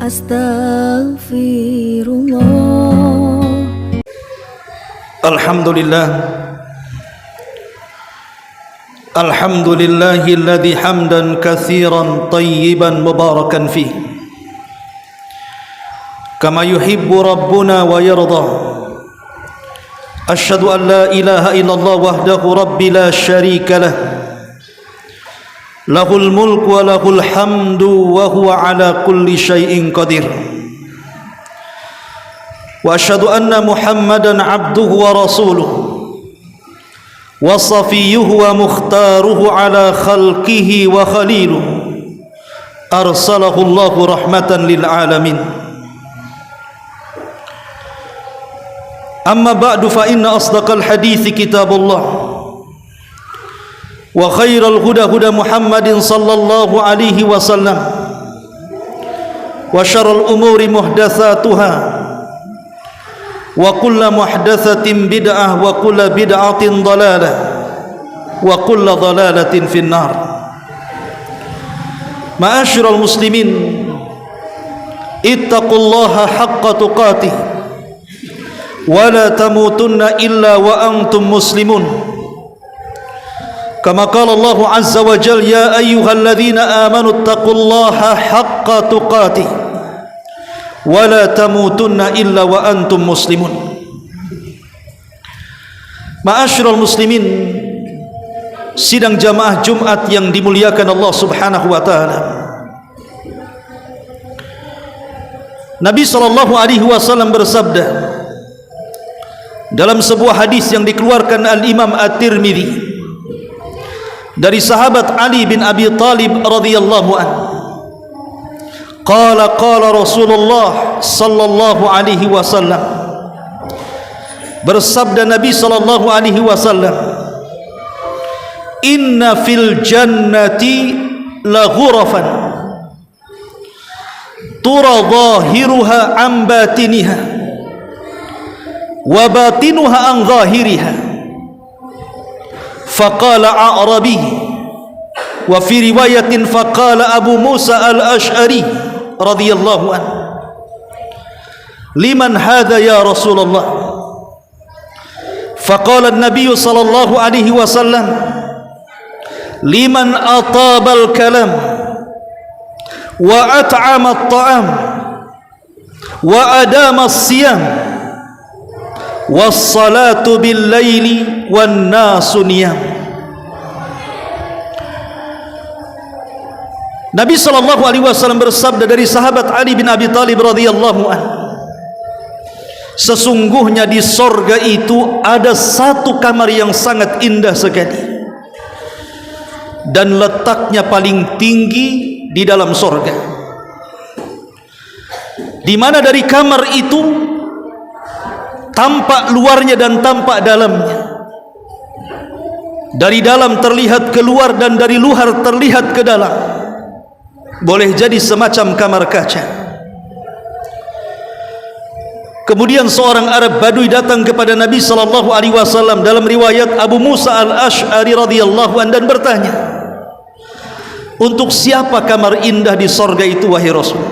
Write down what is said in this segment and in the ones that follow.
Astaghfirullah. Alhamdulillah. Alhamdulillahilladzi hamdan katsiran tayyiban mubarakan fih. Kama yuhibbu rabbuna wa yarda. Asyhadu an la ilaha illallah wahdahu rabbi la syarika lah. Lahul mulku wa lahul hamdu wa huwa ala kulli syai'in qadir. Wa asyhadu anna Muhammadan abduhu wa rasuluhu wa safiyyuhu wa mukhtaruhu ala khalqihi wa khaliluhu. Arsalahu Allahu rahmatan lil alamin. Amma ba'du fa inna asdaqal hadithi kitabullah wa khairal huda huda Muhammadin sallallahu alaihi wasallam wa syarrul umuri muhdatsatuha wa kullu muhdatsatin bid'ah wa kullu bid'atin dhalalah wa kullu dhalalatin finnar. Ma'asyiral muslimin, ittaqullaha haqqa tuqatih wa la tamutunna illa wa antum muslimun. Kama qala Allah azza wa jalla, ya ayyuhalladzina amanu taqullaha haqqa tuqatih wa la tamutunna illa wa antum muslimun. Ma'asyiral muslimin, sidang jamaah Jumat yang dimuliakan Allah Subhanahu wa taala. Nabi sallallahu alaihi wasallam bersabda dalam sebuah hadis yang dikeluarkan Al-Imam At-Tirmidzi dari sahabat Ali bin Abi Talib radhiyallahu anhu, qala Rasulullah sallallahu alaihi wasallam, bersabda Nabi sallallahu alaihi wasallam, inna fil jannati la ghurafan tura zahiruha an batiniha wa batinuha an zahiriha. Faqala A'rabi wa fi riwayatin faqala Abu Musa al-Ash'ari radhiyallahu anhu, liman hadha ya Rasulullah? Faqala an-nabiy sallallahu alaihi wasallam, liman ataba al-kalam wa at'ama at-ta'am wa adama as-siyam was-salatu bil-laili wan-nasu niyam. Nabi sallallahu alaihi wasallam bersabda dari sahabat Ali bin Abi Talib radhiyallahu anhu, sesungguhnya di sorga itu ada satu kamar yang sangat indah sekali dan letaknya paling tinggi di dalam sorga, di mana dari kamar itu tampak luarnya dan tampak dalamnya. Dari dalam terlihat keluar dan dari luar terlihat ke dalam. Boleh jadi semacam kamar kaca. Kemudian seorang Arab Badui datang kepada Nabi sallallahu alaihi wasallam dalam riwayat Abu Musa al-Ash'ari radhiyallahu anhu dan bertanya, untuk siapa kamar indah di sorga itu wahai Rasul?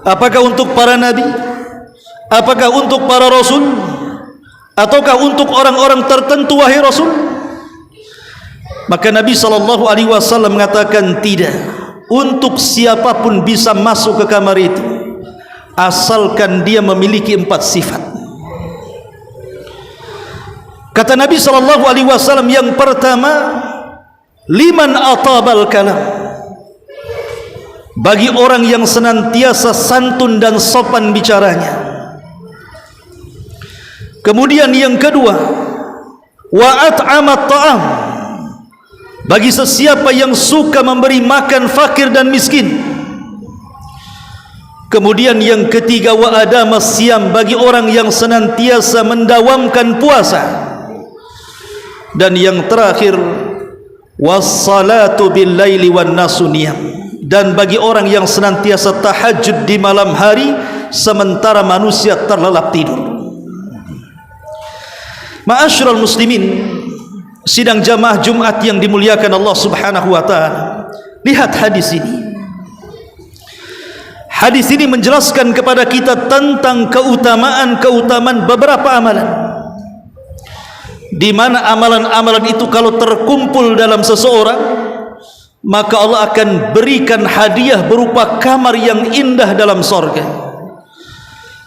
Apakah untuk para nabi? Apakah untuk para rasul? Ataukah untuk orang-orang tertentu wahai Rasul? Maka Nabi sallallahu alaihi wasallam mengatakan, tidak, untuk siapapun bisa masuk ke kamar itu asalkan dia memiliki 4 sifat. Kata Nabi sallallahu alaihi wasallam, yang pertama, liman atabal kalam, bagi orang yang senantiasa santun dan sopan bicaranya. Kemudian yang kedua, wa at'amat ta'am, bagi sesiapa yang suka memberi makan fakir dan miskin. Kemudian yang ketiga, wa adamas siyam, bagi orang yang senantiasa mendawamkan puasa. Dan yang terakhir, wassalatu bil laili wan nasu niyam, dan bagi orang yang senantiasa tahajud di malam hari sementara manusia terlelap tidur. Ma'asyiral muslimin, sidang jamaah Jumat yang dimuliakan Allah Subhanahu wa taala, lihat hadis ini. Hadis ini menjelaskan kepada kita tentang keutamaan beberapa amalan, di mana amalan-amalan itu kalau terkumpul dalam seseorang, maka Allah akan berikan hadiah berupa kamar yang indah dalam sorga.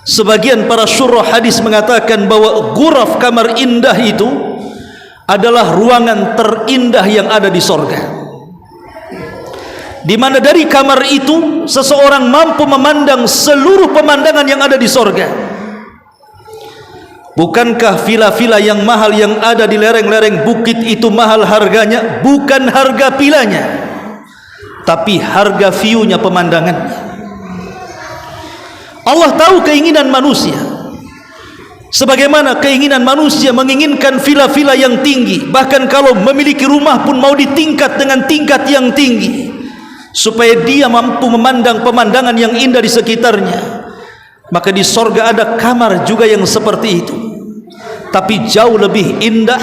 Sebagian para syurah hadis mengatakan bahwa ghuraf, kamar indah itu adalah ruangan terindah yang ada di sorga, di mana dari kamar itu seseorang mampu memandang seluruh pemandangan yang ada di sorga. Bukankah villa-villa yang mahal yang ada di lereng-lereng bukit itu mahal harganya? Bukan harga vilanya, tapi harga view-nya, pemandangannya. Allah tahu keinginan manusia, sebagaimana keinginan manusia menginginkan villa-villa yang tinggi. Bahkan kalau memiliki rumah pun mau ditingkat dengan tingkat yang tinggi, supaya dia mampu memandang pemandangan yang indah di sekitarnya. Maka di sorga ada kamar juga yang seperti itu, tapi jauh lebih indah,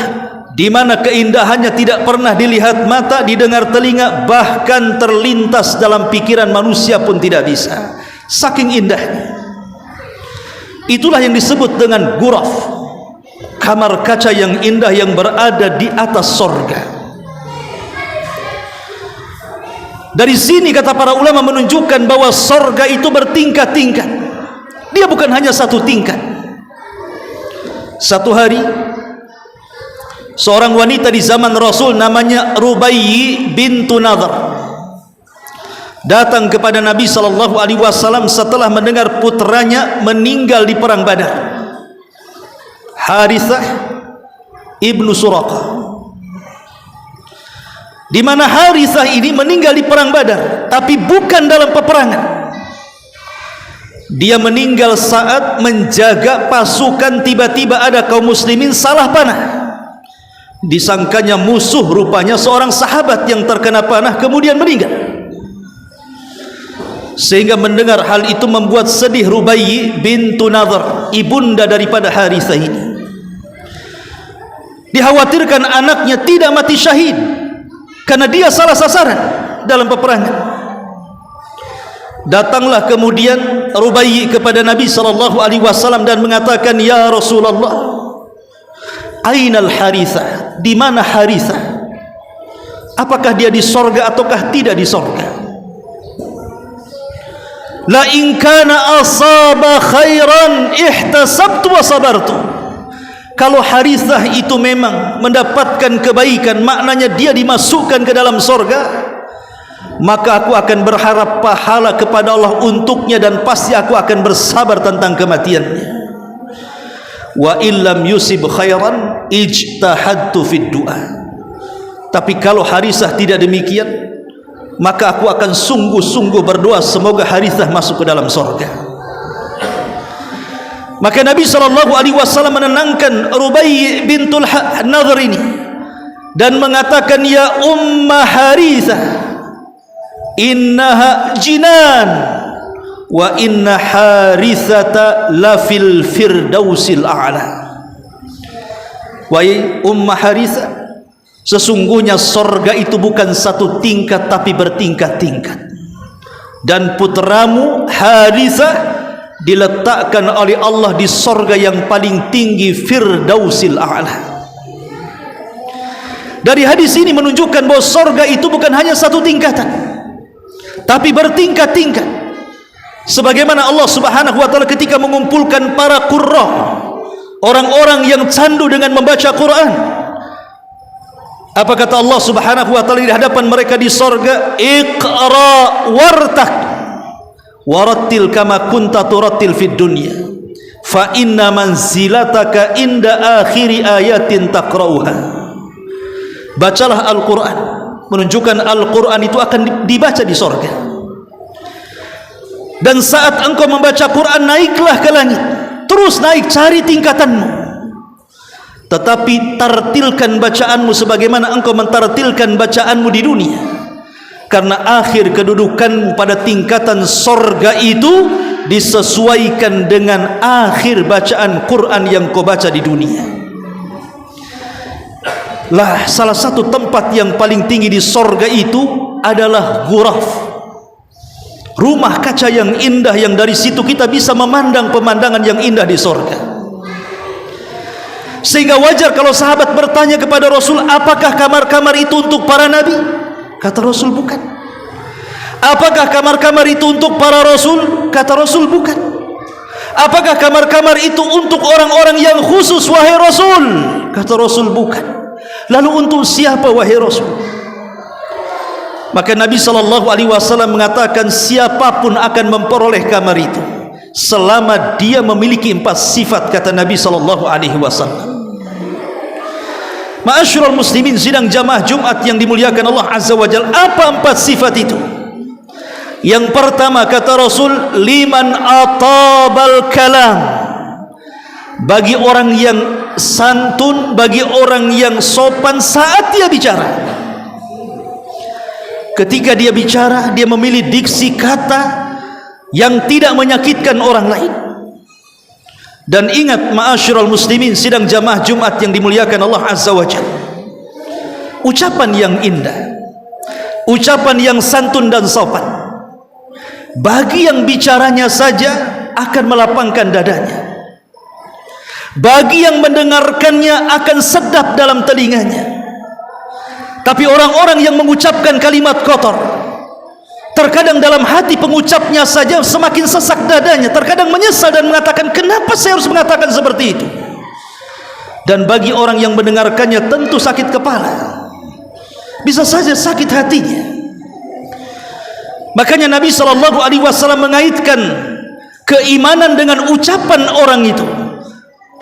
di mana keindahannya tidak pernah dilihat mata, didengar telinga, bahkan terlintas dalam pikiran manusia pun tidak bisa, saking indahnya. Itulah yang disebut dengan ghuraf, kamar kaca yang indah yang berada di atas sorga. Dari sini kata para ulama menunjukkan bahwa sorga itu bertingkat-tingkat. Dia bukan hanya satu tingkat. Satu hari seorang wanita di zaman Rasul namanya Rubayyi bintu Nadhr datang kepada Nabi SAW setelah mendengar putranya meninggal di perang Badar, Harithah ibnu Suraqah, di mana Harithah ini meninggal di perang Badar, tapi bukan dalam peperangan. Dia meninggal saat menjaga pasukan. Tiba-tiba ada kaum muslimin salah panah, disangkanya musuh, rupanya seorang sahabat yang terkena panah kemudian meninggal. Sehingga mendengar hal itu membuat sedih Rubayyi bintu Nadhr, ibunda daripada Harithah ini. Dikhawatirkan anaknya tidak mati syahid karena dia salah sasaran dalam peperangan. Datanglah kemudian Rubayyi kepada Nabi SAW dan mengatakan, "Ya Rasulullah, ainal Harithah? Di mana Harithah? Apakah dia di sorga ataukah tidak di sorga? La in kana asaba khairan ihtasabtu wa sabartu." Kalau Harithah itu memang mendapatkan kebaikan, maknanya dia dimasukkan ke dalam sorga, maka aku akan berharap pahala kepada Allah untuknya, dan pasti aku akan bersabar tentang kematiannya. Wa illam yusib khairan ijtahadtu fid du'a. Tapi kalau Harithah tidak demikian, maka aku akan sungguh-sungguh berdoa semoga Harithah masuk ke dalam sorga. Maka Nabi SAW menenangkan Rubayyi bintul Nadhr ini dan mengatakan, "Ya Umma Harithah, innaha jinan wa inna Harithata lafil firdausil a'la." Wahai Ummah Harithah, sesungguhnya sorga itu bukan satu tingkat tapi bertingkat-tingkat, dan putramu Harithah diletakkan oleh Allah di sorga yang paling tinggi, firdausil a'la. Dari hadis ini menunjukkan bahwa sorga itu bukan hanya satu tingkatan tapi bertingkat-tingkat. Sebagaimana Allah Subhanahu wa taala ketika mengumpulkan para qurra, orang-orang yang candu dengan membaca Quran, apa kata Allah Subhanahu wa taala di hadapan mereka di sorga? Iqra wartak warattil kama kunta turattil fid dunya fa inna manzilataka inda akhiri ayatin taqra'uha. Bacalah Al-Quran, menunjukkan Al-Quran itu akan dibaca di sorga, dan saat engkau membaca Quran naiklah ke langit, terus naik, cari tingkatanmu, tetapi tartilkan bacaanmu sebagaimana engkau mentartilkan bacaanmu di dunia, karena akhir kedudukanmu pada tingkatan sorga itu disesuaikan dengan akhir bacaan Quran yang kau baca di dunia. Lah, salah satu tempat yang paling tinggi di sorga itu adalah ghuraf, rumah kaca yang indah, yang dari situ kita bisa memandang pemandangan yang indah di sorga. Sehingga wajar kalau sahabat bertanya kepada Rasul, apakah kamar-kamar itu untuk para nabi? Kata Rasul, bukan. Apakah kamar-kamar itu untuk para rasul? Kata Rasul, bukan. Apakah kamar-kamar itu untuk orang-orang yang khusus, wahai Rasul? Kata Rasul, bukan. Lalu untuk siapa, wahai Rasul? Maka Nabi SAW mengatakan, siapapun akan memperoleh kamar itu selama dia memiliki 4 sifat, kata Nabi SAW. Ma'asyiral muslimin, sidang jamaah Jumat yang dimuliakan Allah Azza wa Jalla, apa 4 sifat itu? Yang pertama, kata Rasul, liman atabal kalam, bagi orang yang santun, bagi orang yang sopan saat dia bicara. Ketika dia bicara, dia memilih diksi kata yang tidak menyakitkan orang lain. Dan ingat, ma'asyiral muslimin, sidang jamaah Jumat yang dimuliakan Allah Azza wa Jalla, ucapan yang indah, ucapan yang santun dan sopan, bagi yang bicaranya saja akan melapangkan dadanya, bagi yang mendengarkannya akan sedap dalam telinganya. Tapi orang-orang yang mengucapkan kalimat kotor, terkadang dalam hati pengucapnya saja semakin sesak dadanya, terkadang menyesal dan mengatakan, kenapa saya harus mengatakan seperti itu? Dan bagi orang yang mendengarkannya tentu sakit kepala, bisa saja sakit hatinya. Makanya Nabi SAW mengaitkan keimanan dengan ucapan orang itu.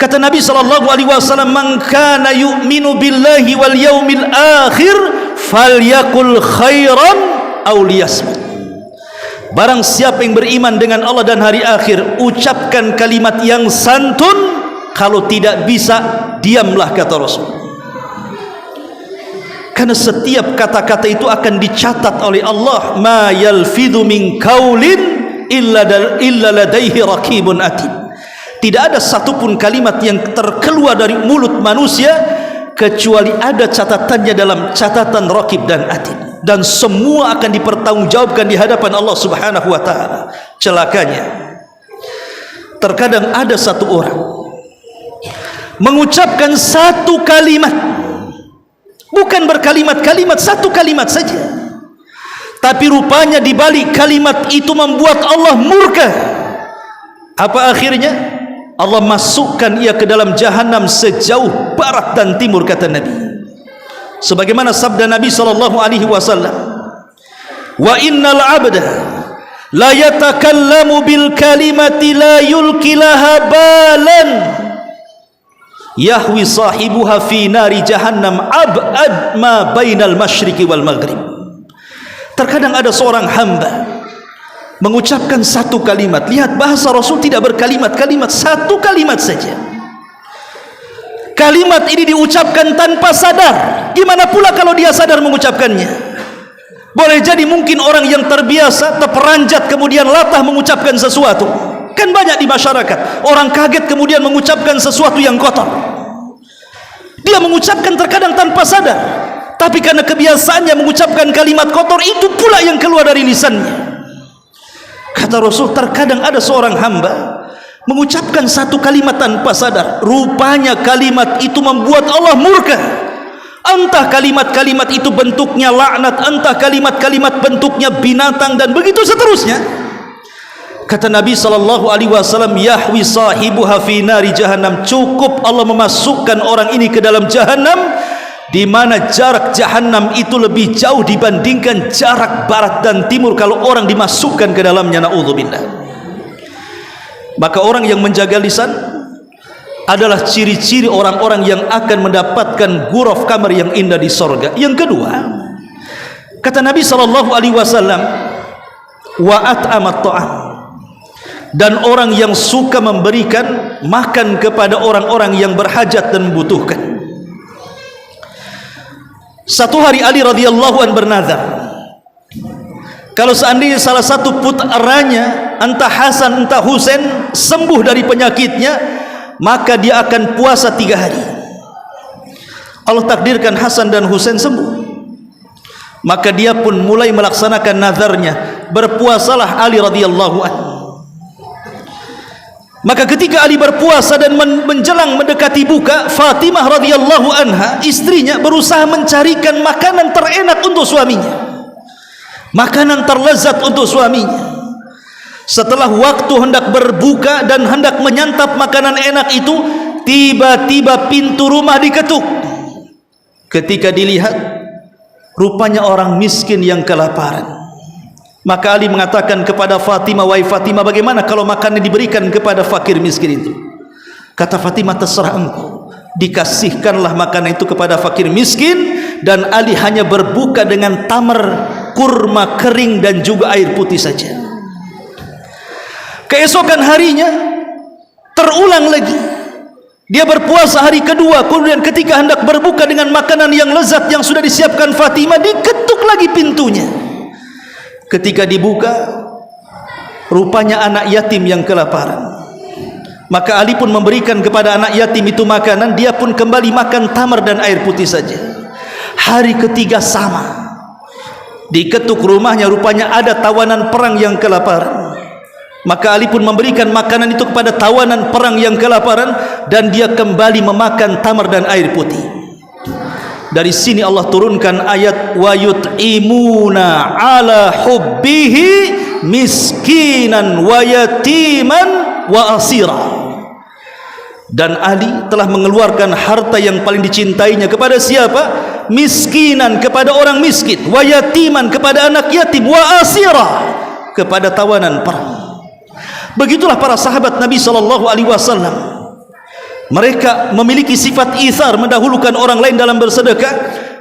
Kata Nabi SAW, man kana yu'minu billahi wal yaumil akhir falyakul khairan aw liyasmut. Barang siapa yang beriman dengan Allah dan hari akhir, ucapkan kalimat yang santun, kalau tidak bisa, diamlah, kata Rasul. Karena setiap kata-kata itu akan dicatat oleh Allah. Ma yalfidhu min qaulin illa ladaihi raqibun atid. Tidak ada satupun kalimat yang terkeluar dari mulut manusia kecuali ada catatannya dalam catatan raqib dan atid, dan semua akan dipertanggungjawabkan di hadapan Allah Subhanahu wa taala. Celakanya, terkadang ada satu orang mengucapkan satu kalimat, bukan berkalimat-kalimat, satu kalimat saja, tapi rupanya di balik kalimat itu membuat Allah murka. Apa akhirnya? Allah masukkan ia ke dalam jahanam sejauh barat dan timur, kata Nabi. Sebagaimana sabda Nabi SAW, wa innal abda la yatakallamu bil kalimati la yulkilaha balan yahwi sahibuha fi nari jahannam ab'ad ma bainal masyriqi wal maghrib. Terkadang ada seorang hamba mengucapkan satu kalimat. Lihat, bahasa Rasul tidak berkalimat-kalimat, satu kalimat saja. Kalimat ini diucapkan tanpa sadar. Gimana pula kalau dia sadar mengucapkannya? Boleh jadi mungkin orang yang terbiasa terperanjat kemudian latah mengucapkan sesuatu. Kan banyak di masyarakat orang kaget kemudian mengucapkan sesuatu yang kotor. Dia mengucapkan terkadang tanpa sadar, tapi karena kebiasaannya mengucapkan kalimat kotor, itu pula yang keluar dari lisannya. Kata Rasul, terkadang ada seorang hamba mengucapkan satu kalimat tanpa sadar, rupanya kalimat itu membuat Allah murka. Entah kalimat-kalimat itu bentuknya laknat, entah kalimat-kalimat bentuknya binatang, dan begitu seterusnya. Kata Nabi SAW, yahwi sahibuha fi nari jahannam, cukup Allah memasukkan orang ini ke dalam jahannam, di mana jarak jahanam itu lebih jauh dibandingkan jarak barat dan timur kalau orang dimasukkan ke dalamnya, naudzubillah. Maka orang yang menjaga lisan adalah ciri-ciri orang-orang yang akan mendapatkan ghuraf kamar yang indah di sorga. Yang kedua, kata Nabi SAW, wa at'amat ta'am, dan orang yang suka memberikan makan kepada orang-orang yang berhajat dan membutuhkan. Satu hari Ali radhiyallahu an bernazar, kalau seandainya salah satu putranya, entah Hasan entah Husain, sembuh dari penyakitnya, maka dia akan puasa 3 hari. Allah takdirkan Hasan dan Husain sembuh, maka dia pun mulai melaksanakan nazarnya. berpuasalah Ali radhiyallahu anhu. Maka ketika Ali berpuasa dan menjelang mendekati buka, Fatimah radhiyallahu anha, istrinya, berusaha mencarikan makanan terenak untuk suaminya, makanan terlezat untuk suaminya. Setelah waktu hendak berbuka dan hendak menyantap makanan enak itu, tiba-tiba pintu rumah diketuk. Ketika dilihat, rupanya orang miskin yang kelaparan. Maka Ali mengatakan kepada Fatimah, "Wahai Fatimah, bagaimana kalau makanan diberikan kepada fakir miskin itu?" Kata Fatimah, "Terserah engkau." Dikasihkanlah makanan itu kepada fakir miskin, dan Ali hanya berbuka dengan tamar, kurma kering dan juga air putih saja. Keesokan harinya terulang lagi. Dia berpuasa hari kedua, kemudian ketika hendak berbuka dengan makanan yang lezat yang sudah disiapkan Fatimah, diketuk lagi pintunya. Ketika dibuka, rupanya anak yatim yang kelaparan. Maka Ali pun memberikan kepada anak yatim itu makanan, dia pun kembali makan tamar dan air putih saja. Hari ketiga sama, diketuk rumahnya, rupanya ada tawanan perang yang kelaparan. Maka Ali pun memberikan makanan itu kepada tawanan perang yang kelaparan, dan dia kembali memakan tamar dan air putih. Dari sini Allah turunkan ayat wa yut'imuna ala hubbihi miskinan wa yatiman wa asira. Dan Ali telah mengeluarkan harta yang paling dicintainya kepada siapa? Miskinan, kepada orang miskin, wa yatiman, kepada anak yatim, wa asira, kepada tawanan perang. Begitulah para sahabat Nabi sallallahu alaihi wasallam. Mereka memiliki sifat ithar, mendahulukan orang lain dalam bersedekah,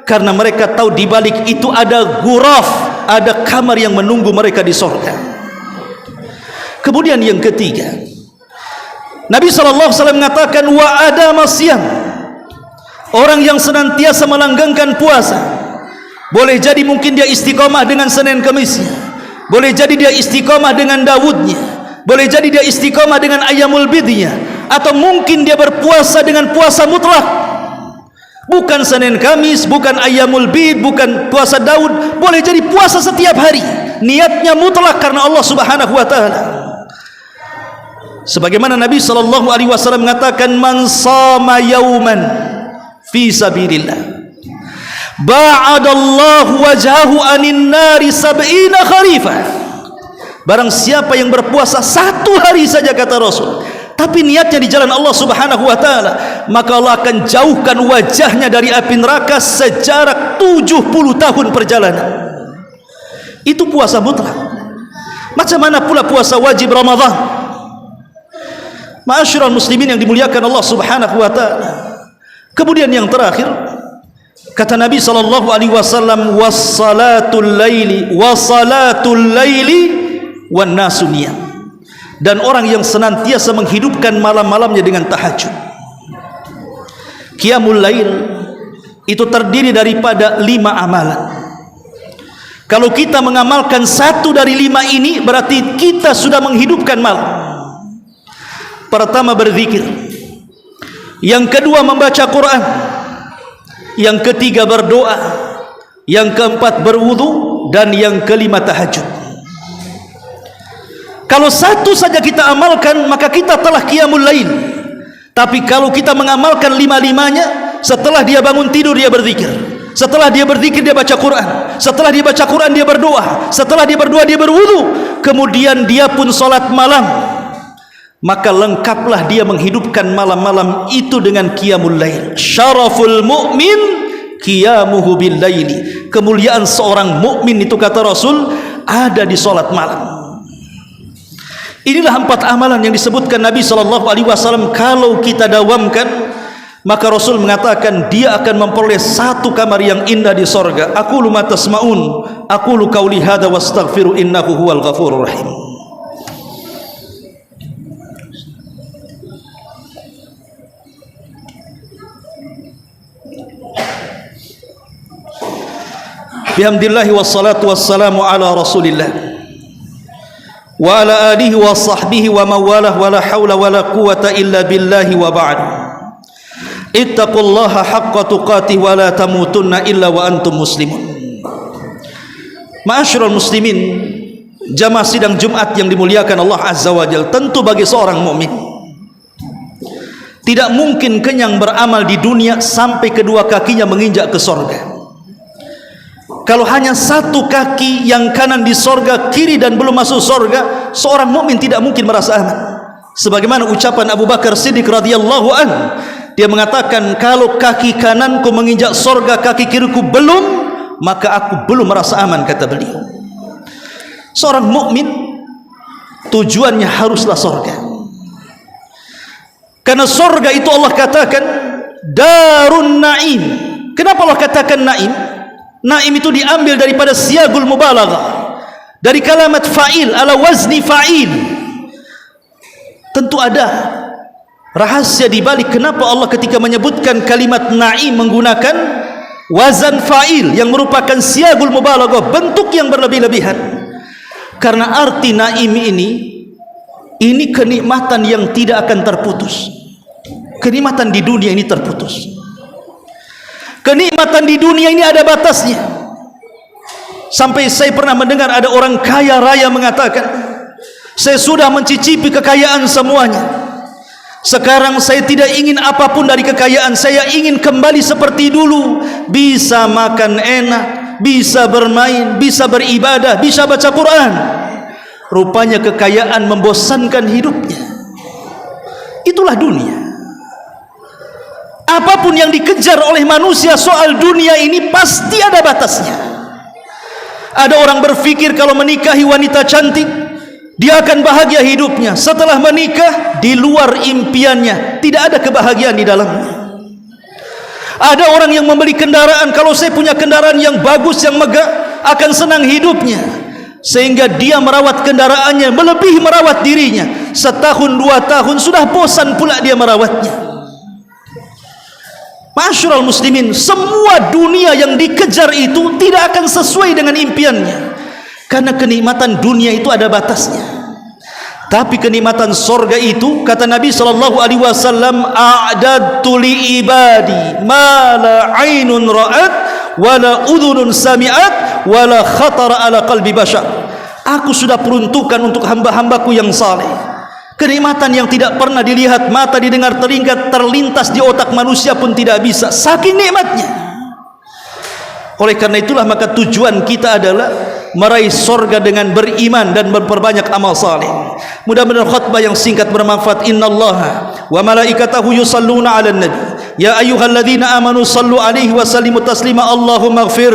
karena mereka tahu di balik itu ada ghuraf, ada kamar yang menunggu mereka di surga. Kemudian yang ketiga, Nabi SAW mengatakan wa adama siyam, orang yang senantiasa melanggengkan puasa. Boleh jadi mungkin dia istiqomah dengan Senin Kamisnya, boleh jadi dia istiqomah dengan Dawudnya, boleh jadi dia istiqomah dengan Ayyamul Bidnya, atau mungkin dia berpuasa dengan puasa mutlak, bukan Senin Kamis, bukan Ayyamul Bid, bukan puasa Daud. Boleh jadi puasa setiap hari, niatnya mutlak karena Allah Subhanahu wa taala. Sebagaimana Nabi sallallahu alaihi wasallam mengatakan, "Man shama yauman fi sabilillah, ba'adallahu wajhahu anin nari sab'ina kharifah." Barang siapa yang berpuasa satu hari saja, kata Rasul, tapi niatnya di jalan Allah Subhanahu wa taala, maka Allah akan jauhkan wajahnya dari api neraka sejarak 70 tahun perjalanan. Itu puasa mutlak. Macam mana pula puasa wajib Ramadan? Ma'asyiral muslimin yang dimuliakan Allah Subhanahu wa taala. Kemudian yang terakhir, kata Nabi sallallahu alaihi wasallam, was-salatul laili wan nasu niyam. Dan orang yang senantiasa menghidupkan malam-malamnya dengan tahajud. Qiyamul lail itu terdiri daripada 5 amalan. Kalau kita mengamalkan 1 dari 5 ini, berarti kita sudah menghidupkan malam. Pertama, berzikir. Yang kedua, membaca Quran. Yang ketiga, berdoa. Yang keempat, berwudu. Dan yang kelima, tahajud. Kalau 1 saja kita amalkan, maka kita telah qiyamul lail. Tapi kalau kita mengamalkan 5-5-nya, setelah dia bangun tidur dia berzikir, setelah dia berzikir dia baca Quran, setelah dia baca Quran dia berdoa, setelah dia berdoa dia berwudu, kemudian dia pun salat malam, maka lengkaplah dia menghidupkan malam-malam itu dengan qiyamul lail. Syaraful mu'min qiyamuhu bil laili. Kemuliaan seorang mukmin itu, kata Rasul, ada di salat malam. Inilah 4 amalan yang disebutkan Nabi SAW. Kalau kita dawamkan, maka Rasul mengatakan dia akan memperoleh 1 kamar yang indah di sorga. Aqulu ma tasma'un, aqulu qawli hadza wastaghfiru innahu huwal ghafurur rahim. Bihamdillahi wassalatu wassalamu ala rasulillah wa ala alihi wa sahbihi wa mawalah wa la hawla wa la quwata illa billahi wa ba'd. Ittaqullaha haqqa tuqatih wa la tamutunna illa wa antum muslimun. Ma'asyiral muslimin Jamaah sidang Jumat yang dimuliakan Allah Azza wa Jalla, tentu bagi seorang mukmin tidak mungkin kenyang beramal di dunia sampai kedua kakinya menginjak ke sorga. Kalau hanya satu kaki yang kanan di sorga, kiri dan belum masuk sorga, seorang mukmin tidak mungkin merasa aman. Sebagaimana ucapan Abu Bakar Siddiq radhiyallahu an, dia mengatakan, kalau kaki kananku menginjak sorga, kaki kiriku belum, maka aku belum merasa aman, kata beliau. Seorang mukmin tujuannya haruslah sorga, karena sorga itu Allah katakan darun naim. Kenapa Allah katakan naim? Naim itu diambil daripada siyagul mubalaghah, dari kalimat fa'il ala wazni fa'il. Tentu ada rahasia di balik kenapa Allah ketika menyebutkan kalimat naim menggunakan wazan fa'il yang merupakan siyagul mubalaghah, bentuk yang berlebih-lebihan. Karena arti naim ini kenikmatan yang tidak akan terputus. Kenikmatan di dunia ini terputus. Kenikmatan di dunia ini ada batasnya. Sampai saya pernah mendengar ada orang kaya raya mengatakan, saya sudah mencicipi kekayaan semuanya, sekarang saya tidak ingin apapun dari kekayaan, saya ingin kembali seperti dulu, bisa makan enak, bisa bermain, bisa beribadah, bisa baca Quran. Rupanya kekayaan membosankan hidupnya. Itulah dunia. Apapun yang dikejar oleh manusia soal dunia ini pasti ada batasnya. Ada orang berpikir kalau menikahi wanita cantik dia akan bahagia hidupnya. Setelah menikah, di luar impiannya, tidak ada kebahagiaan di dalamnya. Ada orang yang membeli kendaraan, kalau saya punya kendaraan yang bagus, yang megah, akan senang hidupnya, sehingga dia merawat kendaraannya melebihi merawat dirinya. Setahun 2 tahun sudah bosan pula dia merawatnya. Ma'asyiral muslimin, semua dunia yang dikejar itu tidak akan sesuai dengan impiannya, karena kenikmatan dunia itu ada batasnya. Tapi kenikmatan sorga itu, kata Nabi SAW, a'dadtu li ibadi ma la ainun ra'at wa la udhunun sami'at wa la khatara ala qalbi bashar. Aku sudah peruntukkan untuk hamba-hambaku yang saleh kenikmatan yang tidak pernah dilihat mata, didengar telinga, terlintas di otak manusia pun tidak bisa, saking nikmatnya. Oleh karena itulah maka tujuan kita adalah meraih sorga dengan beriman dan memperbanyak amal saleh. Mudah-mudahan khutbah yang singkat bermanfaat. Innallaha wa malaikatahu yusalluna 'alan nabi ya ayyuhalladzina amanu sallu alaihi wa sallimu taslima. Allahumma ighfir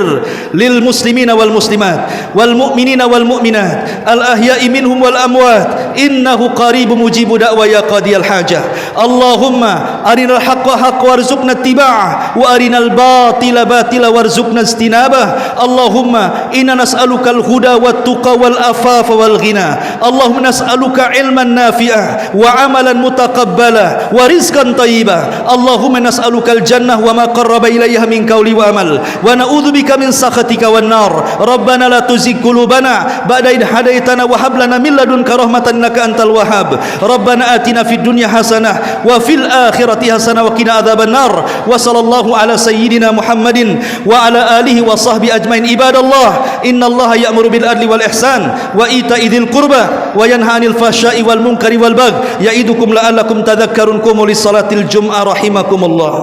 lil muslimina wal muslimat wal mu'minina wal mu'minat al ahya'i minhum wal amwat innahu qaribun mujibu da'wa ya qadiyal hajah. Allahumma arinal haqqa haqqa warzuqna ittiba'ah wa arinal batila batila warzuqna istinabah. Allahumma inna nas'aluka al huda wat tuqa wal afafa wal ghina. Allahumma nas'aluka ilman nafi'ah wa amalan mutaqabbala wa rizqan tayyiba. Allahumma nas'aluka al jannah wa ma qarraba ilayha min qawli wa amal wa na'udzubika min sakhatika wan nar. Rabbana la tuzigh qulubana ba'da idh hadaitana wa hab lana min ladunka rahmatan innaka antal wahhab. Rabbana atina fid dunya hasanah wa fil akhirati hasanah wa qina adzaban nar. Wa sallallahu ala sayyidina Muhammadin wa ala alihi wa sahbihi ajmain. Ibadallah, innallaha ya'muru bil adli wal ihsan wa ita'i dzil qurba wa yanha 'anil fahsya'i wal munkari wal baghi ya'idukum la'allakum tadhakkarun. Qumu lis salatil jum'ah rahimakumullah.